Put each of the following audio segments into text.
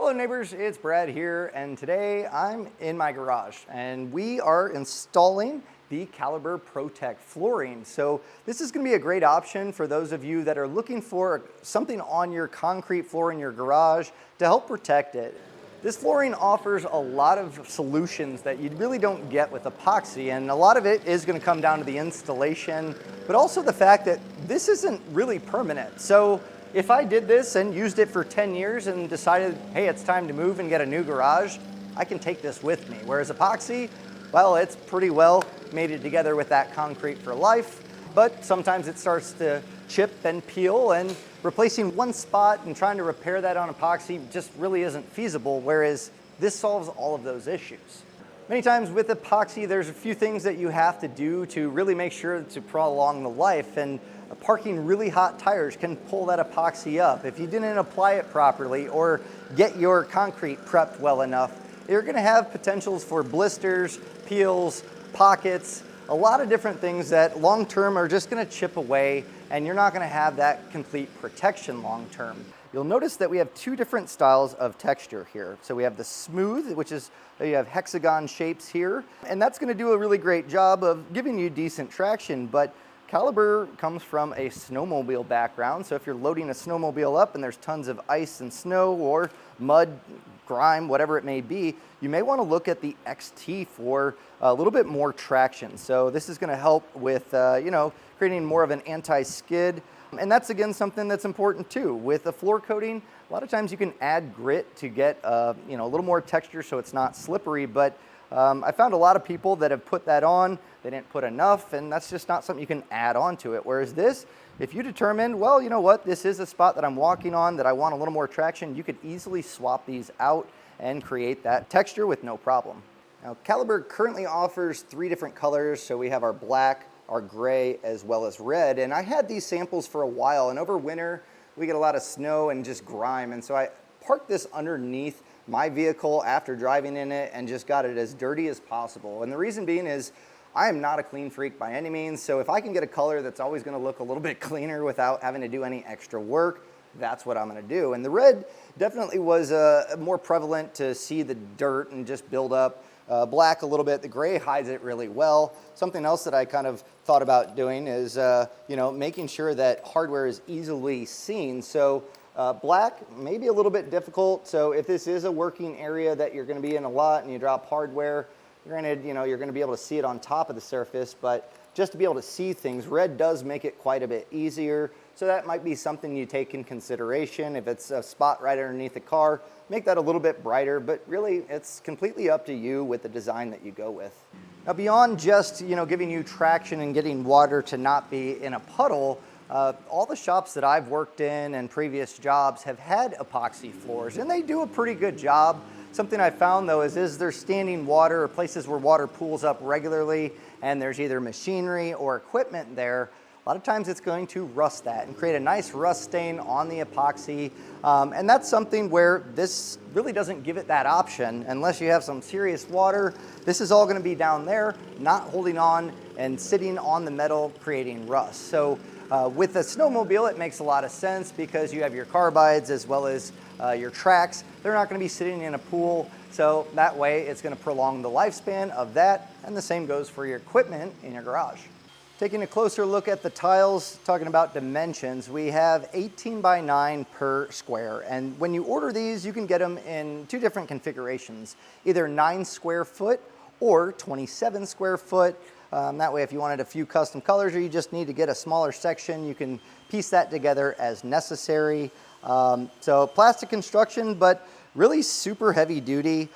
Hello neighbors, it's Brad here, and today I'm in my garage and we are installing the Caliber ProTech Flooring. So this is going to be a great option for those of you that are looking for something on your concrete floor in your garage to help protect it. This flooring offers a lot of solutions that you really don't get with epoxy, and a lot of it is going to come down to the installation, but also the fact that this isn't really permanent. So if I did this and used it for 10 years and decided, hey, it's time to move and get a new garage, I can take this with me. Whereas epoxy, well, it's pretty well mated together with that concrete for life, but sometimes it starts to chip and peel, and replacing one spot and trying to repair that on epoxy just really isn't feasible, whereas this solves all of those issues. Many times with epoxy, there's a few things that you have to do to really make sure to prolong the life, and parking really hot tires can pull that epoxy up. If you didn't apply it properly or get your concrete prepped well enough, you're gonna have potentials for blisters, peels, pockets, a lot of different things that long-term are just gonna chip away, and you're not gonna have that complete protection long-term. You'll notice that we have two different styles of texture here. So we have the smooth, which is, you have hexagon shapes here, and that's gonna do a really great job of giving you decent traction, but Caliber comes from a snowmobile background, so if you're loading a snowmobile up and there's tons of ice and snow or mud, grime, whatever it may be, you may want to look at the XT for a little bit more traction. So this is going to help with creating more of an anti-skid, and that's again something that's important too. With a floor coating, a lot of times you can add grit to get a little more texture so it's not slippery, but I found a lot of people that have put that on, they didn't put enough, and that's just not something you can add on to it. Whereas this, if you determine, well, you know what, this is a spot that I'm walking on that I want a little more traction, you could easily swap these out and create that texture with no problem. Now, Caliber currently offers 3 different colors. So we have our black, our gray, as well as red. And I had these samples for a while, and over winter, we get a lot of snow and just grime. And so I parked this underneath my vehicle after driving in it and just got it as dirty as possible. And the reason being is I am not a clean freak by any means, so if I can get a color that's always gonna look a little bit cleaner without having to do any extra work, that's what I'm gonna do. And the red definitely was more prevalent to see the dirt and just build up. Black a little bit, the gray hides it really well. Something else that I kind of thought about doing is making sure that hardware is easily seen. So black, maybe a little bit difficult. So if this is a working area that you're gonna be in a lot and you drop hardware, granted, you're gonna be able to see it on top of the surface, but just to be able to see things, red does make it quite a bit easier. So that might be something you take in consideration. If it's a spot right underneath the car, make that a little bit brighter, but really it's completely up to you with the design that you go with. Now beyond just giving you traction and getting water to not be in a puddle, all the shops that I've worked in and previous jobs have had epoxy floors, and they do a pretty good job. Something I found though is there's standing water or places where water pools up regularly and there's either machinery or equipment there, a lot of times it's going to rust that and create a nice rust stain on the epoxy. And that's something where this really doesn't give it that option unless you have some serious water. This is all going to be down there, not holding on and sitting on the metal, creating rust. So with a snowmobile, it makes a lot of sense because you have your carbides as well as your tracks. They're not going to be sitting in a pool, so that way it's going to prolong the lifespan of that, and the same goes for your equipment in your garage. Taking a closer look at the tiles, talking about dimensions, we have 18 by 9 per square, and when you order these, you can get them in 2 different configurations, either 9 square foot or 27 square foot. That way, if you wanted a few custom colors or you just need to get a smaller section, you can piece that together as necessary. So plastic construction, but really super heavy duty.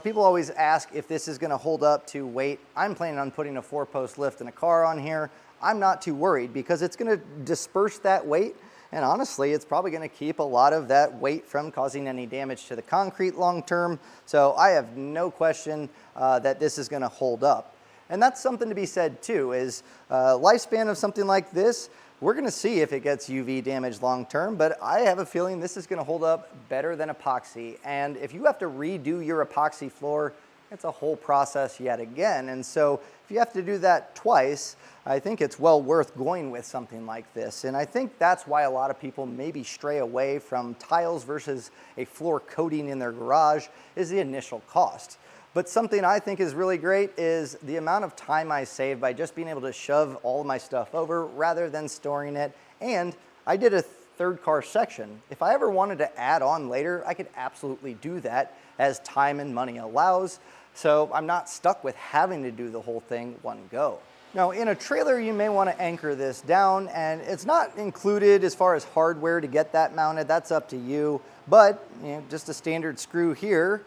People always ask if this is gonna hold up to weight. I'm planning on putting a 4-post lift in a car on here. I'm not too worried because it's gonna disperse that weight, and honestly, it's probably gonna keep a lot of that weight from causing any damage to the concrete long term. So I have no question that this is gonna hold up. And that's something to be said too, is lifespan of something like this, we're gonna see if it gets UV damage long term, but I have a feeling this is gonna hold up better than epoxy. And if you have to redo your epoxy floor, it's a whole process yet again. And so if you have to do that twice, I think it's well worth going with something like this. And I think that's why a lot of people maybe stray away from tiles versus a floor coating in their garage is the initial cost. But something I think is really great is the amount of time I save by just being able to shove all of my stuff over rather than storing it. And I did a third car section. If I ever wanted to add on later, I could absolutely do that as time and money allows. So I'm not stuck with having to do the whole thing one go. Now in a trailer, you may want to anchor this down, and it's not included as far as hardware to get that mounted. That's up to you. But just a standard screw here,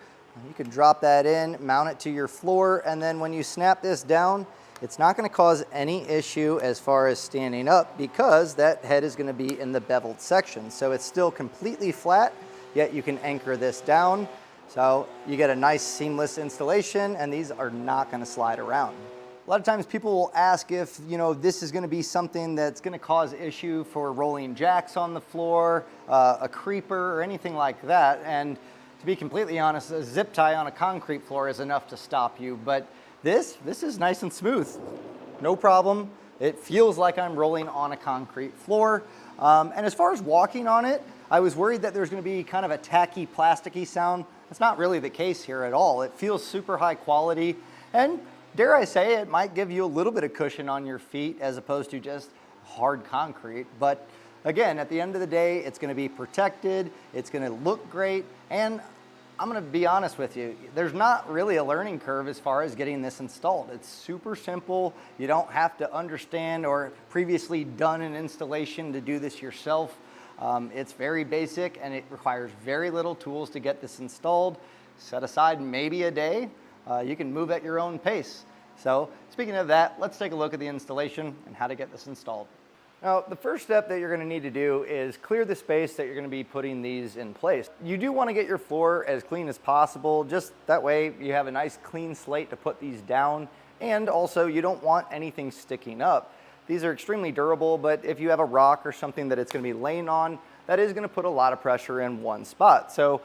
you can drop that in, mount it to your floor, and then when you snap this down, it's not going to cause any issue as far as standing up because that head is going to be in the beveled section. So it's still completely flat, yet you can anchor this down. So you get a nice seamless installation, and these are not going to slide around. A lot of times people will ask if, this is going to be something that's going to cause issue for rolling jacks on the floor, a creeper, or anything like that. And to be completely honest, a zip tie on a concrete floor is enough to stop you. But this is nice and smooth. No problem. It feels like I'm rolling on a concrete floor. And as far as walking on it, I was worried that there's going to be kind of a tacky, plasticky sound. That's not really the case here at all. It feels super high quality, and dare I say, it might give you a little bit of cushion on your feet as opposed to just hard concrete. But again, at the end of the day, it's going to be protected, it's going to look great, and I'm going to be honest with you, there's not really a learning curve as far as getting this installed. It's super simple. You don't have to understand or previously done an installation to do this yourself. It's very basic, and it requires very little tools to get this installed. Set aside maybe a day. You can move at your own pace. So speaking of that, let's take a look at the installation and how to get this installed. Now, the first step that you're going to need to do is clear the space that you're going to be putting these in place. You do want to get your floor as clean as possible, just that way you have a nice clean slate to put these down, and also you don't want anything sticking up. These are extremely durable, but if you have a rock or something that it's going to be laying on, that is going to put a lot of pressure in one spot. So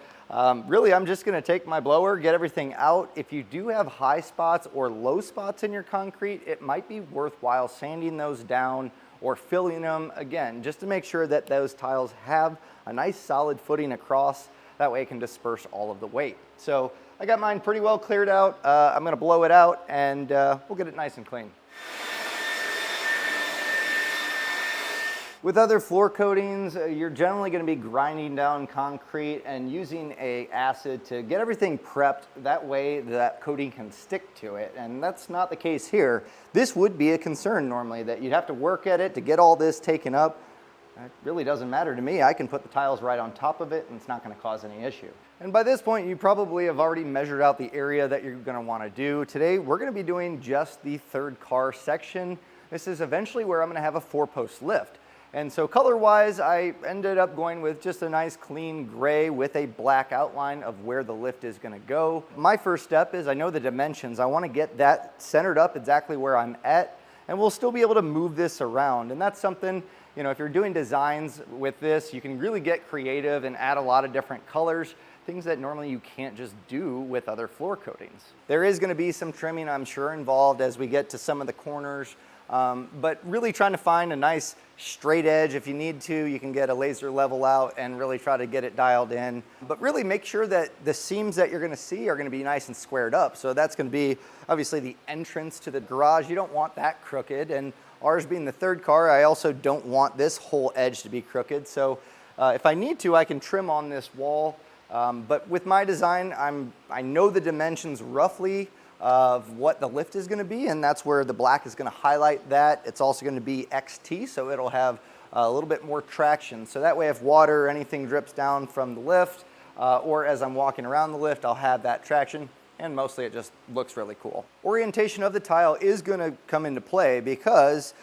really, I'm just going to take my blower, get everything out. If you do have high spots or low spots in your concrete, it might be worthwhile sanding those down or filling them again, just to make sure that those tiles have a nice solid footing across. That way it can disperse all of the weight. So I got mine pretty well cleared out. I'm going to blow it out, and we'll get it nice and clean. With other floor coatings, you're generally going to be grinding down concrete and using an acid to get everything prepped. That way that coating can stick to it, and that's not the case here. This would be a concern normally, that you'd have to work at it to get all this taken up. It really doesn't matter to me. I can put the tiles right on top of it, and it's not going to cause any issue. And by this point, you probably have already measured out the area that you're going to want to do. Today, we're going to be doing just the third car section. This is eventually where I'm going to have a 4-post lift. And so color-wise, I ended up going with just a nice clean gray with a black outline of where the lift is going to go. My first step is I know the dimensions. I want to get that centered up exactly where I'm at, and we'll still be able to move this around. And that's something, if you're doing designs with this, you can really get creative and add a lot of different colors, things that normally you can't just do with other floor coatings. There is going to be some trimming, I'm sure, involved as we get to some of the corners. But really trying to find a nice straight edge. If you need to, you can get a laser level out and really try to get it dialed in. But really make sure that the seams that you're going to see are going to be nice and squared up. So that's going to be obviously the entrance to the garage. You don't want that crooked. And ours being the third car, I also don't want this whole edge to be crooked. So if I need to, I can trim on this wall. But with my design, I know the dimensions roughly of what the lift is going to be, and that's where the black is going to highlight that. It's also going to be XT, so it'll have a little bit more traction. So that way if water or anything drips down from the lift, or as I'm walking around the lift, I'll have that traction, and mostly it just looks really cool. Orientation of the tile is going to come into play because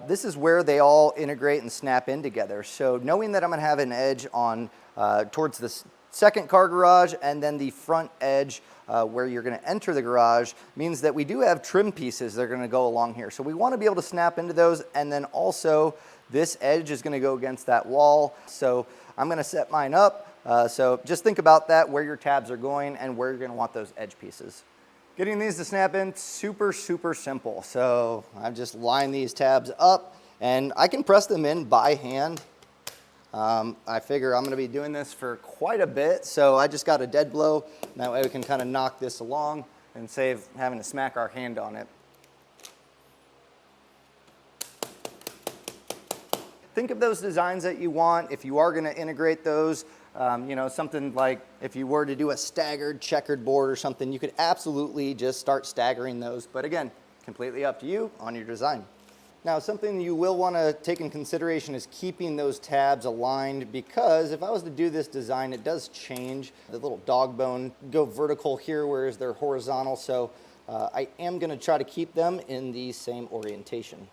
this is where they all integrate and snap in together. So knowing that I'm going to have an edge on towards the second car garage and then the front edge where you're going to enter the garage means that we do have trim pieces that are going to go along here. So we want to be able to snap into those, and then also this edge is going to go against that wall. So I'm going to set mine up. So just think about that, where your tabs are going and where you're going to want those edge pieces. Getting these to snap in, super simple. So I've just lined these tabs up and I can press them in by hand. I figure I'm gonna be doing this for quite a bit, so I just got a dead blow. That way we can kind of knock this along and save having to smack our hand on it. Think of those designs that you want. If you are gonna integrate those, you know, something like if you were to do a staggered checkered board or something, you could absolutely just start staggering those. But again, completely up to you on your design. Now, something you will want to take in consideration is keeping those tabs aligned, because if I was to do this design, it does change. The little dog bone go vertical here, whereas they're horizontal. So I am going to try to keep them in the same orientation.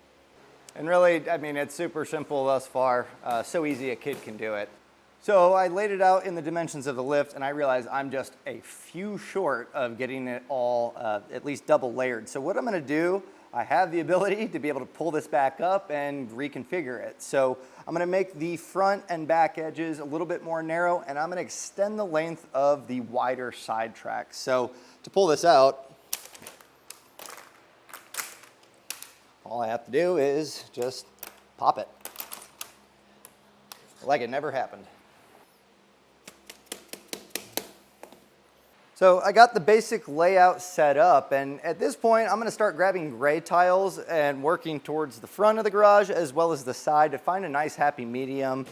And really, I mean, it's super simple thus far. So easy a kid can do it. So I laid it out in the dimensions of the lift, and I realized I'm just a few short of getting it all at least double layered. So what I'm going to do, I have the ability to be able to pull this back up and reconfigure it. So I'm gonna make the front and back edges a little bit more narrow, and I'm gonna extend the length of the wider side track. So to pull this out, all I have to do is just pop it, like it never happened. So I got the basic layout set up, and at this point I'm going to start grabbing gray tiles and working towards the front of the garage as well as the side to find a nice happy medium.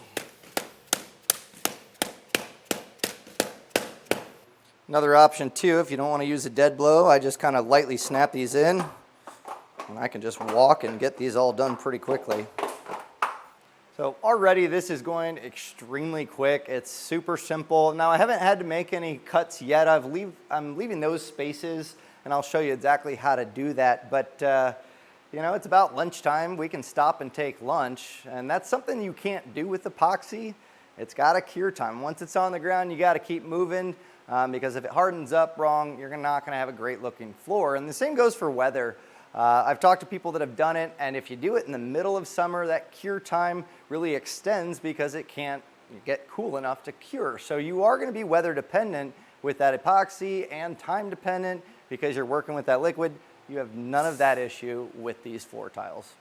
Another option too, if you don't want to use a dead blow, I just kind of lightly snap these in, and I can just walk and get these all done pretty quickly. So already this is going extremely quick. It's super simple. Now I haven't had to make any cuts yet. I'm leaving those spaces, and I'll show you exactly how to do that. But you know, it's about lunchtime. We can stop and take lunch, and that's something you can't do with epoxy. It's got a cure time. Once it's on the ground, you got to keep moving, because if it hardens up wrong, you're not going to have a great looking floor. And the same goes for weather. I've talked to people that have done it, and if you do it in the middle of summer, that cure time really extends because it can't get cool enough to cure. So you are going to be weather dependent with that epoxy and time dependent because you're working with that liquid. You have none of that issue with these floor tiles.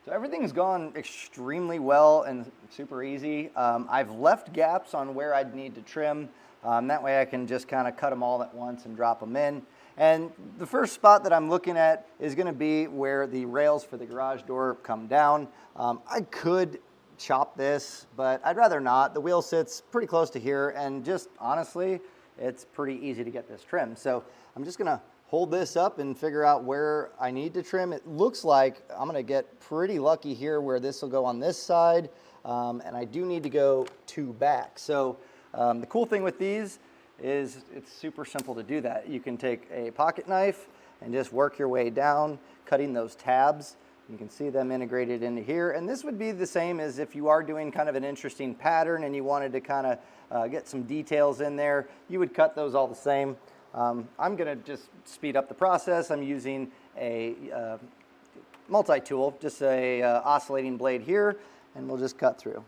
So everything's gone extremely well and super easy. I've left gaps on where I'd need to trim. That way I can just kind of cut them all at once and drop them in. And the first spot that I'm looking at is going to be where the rails for the garage door come down. I could chop this, but I'd rather not. The wheel sits pretty close to here, and just honestly, it's pretty easy to get this trimmed. So I'm just going to hold this up and figure out where I need to trim. It looks like I'm going to get pretty lucky here where this will go on this side, and I do need to go 2 back. So the cool thing with these is it's super simple to do that. You can take a pocket knife and just work your way down, cutting those tabs. You can see them integrated into here. And this would be the same as if you are doing kind of an interesting pattern and you wanted to kind of get some details in there. You would cut those all the same. I'm going to just speed up the process. I'm using a multi-tool, just a oscillating blade here, and we'll just cut through.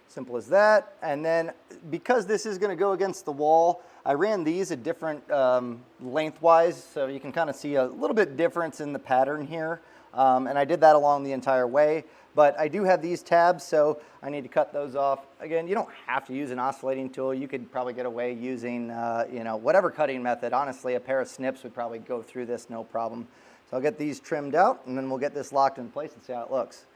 Simple as that. And then because this is going to go against the wall, I ran these at different lengthwise, so you can kind of see a little bit difference in the pattern here. And I did that along the entire way, but I do have these tabs, so I need to cut those off. Again, you don't have to use an oscillating tool. You could probably get away using you know, whatever cutting method. Honestly, a pair of snips would probably go through this no problem. So I'll get these trimmed out, and then we'll get this locked in place and see how it looks.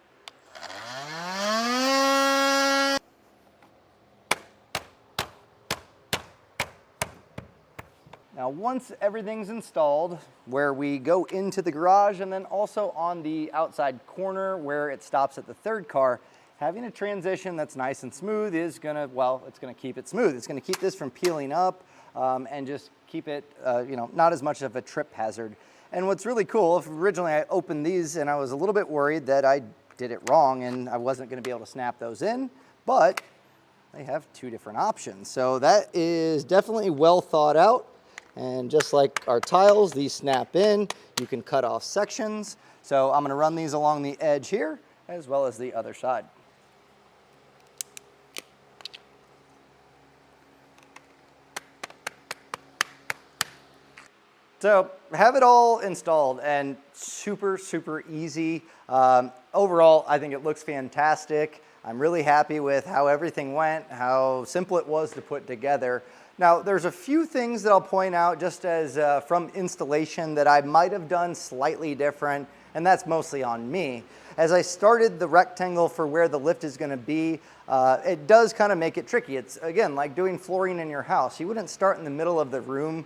Now, once everything's installed, where we go into the garage and then also on the outside corner where it stops at the third car, having a transition that's nice and smooth is gonna, well, it's gonna keep it smooth. It's gonna keep this from peeling up and just keep it, you know, not as much of a trip hazard. And what's really cool, if originally I opened these and I was a little bit worried that I did it wrong and I wasn't gonna be able to snap those in, but they have 2 different options. So that is definitely well thought out. And just like our tiles, these snap in. You can cut off sections. So I'm going to run these along the edge here as well as the other side. So have it all installed and super, super easy. Overall, I think it looks fantastic. I'm really happy with how everything went, how simple it was to put together. Now, there's a few things that I'll point out just as from installation that I might have done slightly different, and that's mostly on me. As I started the rectangle for where the lift is gonna be, it does kind of make it tricky. It's, again, like doing flooring in your house. You wouldn't start in the middle of the room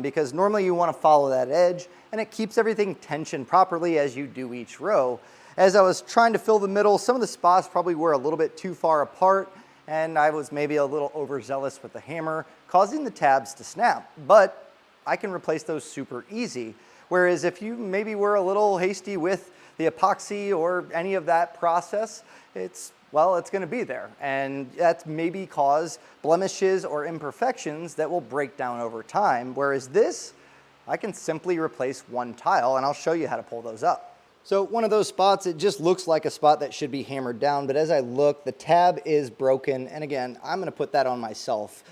because normally you wanna follow that edge, and it keeps everything tensioned properly as you do each row. As I was trying to fill the middle, some of the spots probably were a little bit too far apart, and I was maybe a little overzealous with the hammer, causing the tabs to snap. But I can replace those super easy. Whereas if you maybe were a little hasty with the epoxy or any of that process, it's gonna be there. And that's maybe cause blemishes or imperfections that will break down over time. Whereas this, I can simply replace one tile, and I'll show you how to pull those up. So one of those spots, it just looks like a spot that should be hammered down, but as I look, the tab is broken, and again, I'm gonna put that on myself.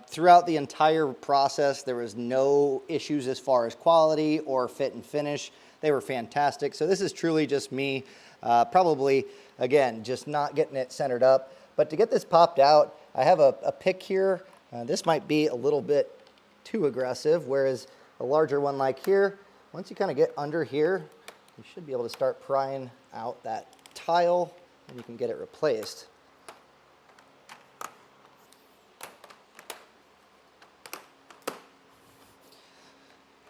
Throughout the entire process, there was no issues as far as quality or fit and finish. They were fantastic, so this is truly just me, probably, again, just not getting it centered up. But to get this popped out, I have a pick here. This might be a little bit too aggressive, whereas a larger one like here, once you kind of get under here, you should be able to start prying out that tile and you can get it replaced.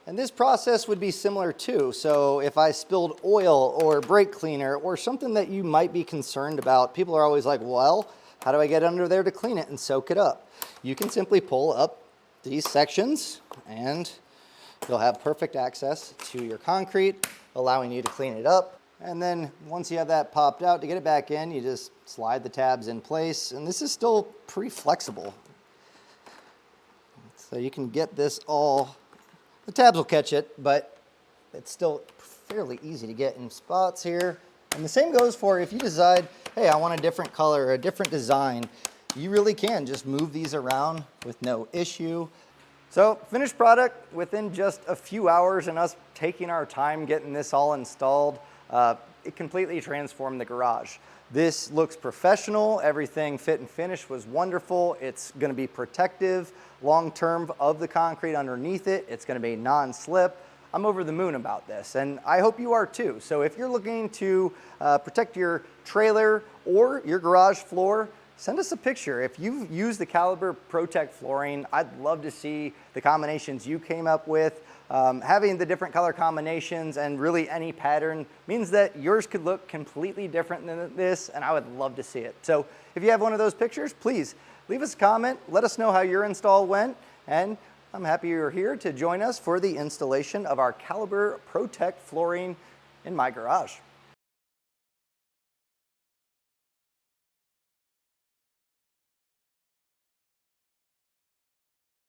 And this process would be similar too. So if I spilled oil or brake cleaner or something that you might be concerned about, people are always like, well, how do I get under there to clean it and soak it up? You can simply pull up these sections and you'll have perfect access to your concrete, allowing you to clean it up. And then once you have that popped out, to get it back in, you just slide the tabs in place. And this is still pretty flexible. So you can get this all, the tabs will catch it, but it's still fairly easy to get in spots here. And the same goes for if you decide, hey, I want a different color or a different design, you really can just move these around with no issue. So finished product within just a few hours and us taking our time getting this all installed, it completely transformed the garage. This looks professional, everything fit and finish was wonderful. It's gonna be protective long-term of the concrete underneath it. It's gonna be non-slip. I'm over the moon about this, and I hope you are too. So if you're looking to protect your trailer or your garage floor, send us a picture. If you've used the Caliber ProTech Flooring, I'd love to see the combinations you came up with. Having the different color combinations and really any pattern means that yours could look completely different than this, and I would love to see it. So if you have one of those pictures, please leave us a comment, let us know how your install went, and I'm happy you're here to join us for the installation of our Caliber ProTech Flooring in my garage.